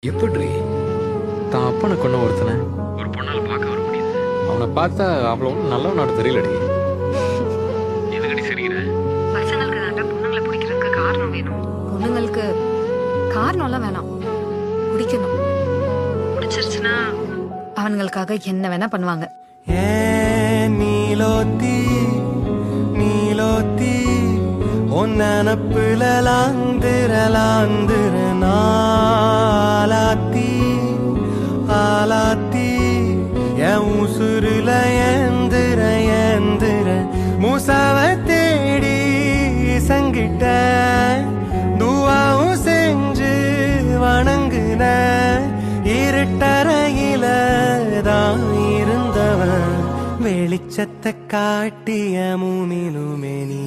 எப்படி தான் அப்பனை கொண்ட ஒருத்தனை ஒரு பொண்ணால பார்க்க வர முடியுது? அவனை பார்த்தா அவ்வளோ ஒன்றும் நல்லவனோட தெரியலடி. எதுக்கடி சரிகிற? பசங்களுக்கு தாண்டா பொண்ணுங்களை பிடிக்கிறதுக்கு காரணம் வேணும். பொண்ணுங்களுக்கு காரணம்லாம் வேணாம், பிடிக்கணும். பிடிச்சிருச்சுன்னா அவனுங்களுக்காக என்ன வேணா பண்ணுவாங்க. நீலோத்தி நீலோத்தி ஒன்னப்புல லாந்திர நாலாத்தி ஆலாத்தி என் உசுருல ஏந்திர மூசாவ தேடி சங்கிட்ட துவாவும் செஞ்சு வணங்குன இருட்டறையில தான் இருந்தவன் வெளிச்சத்தை காட்டிய மூமினுமே நீ.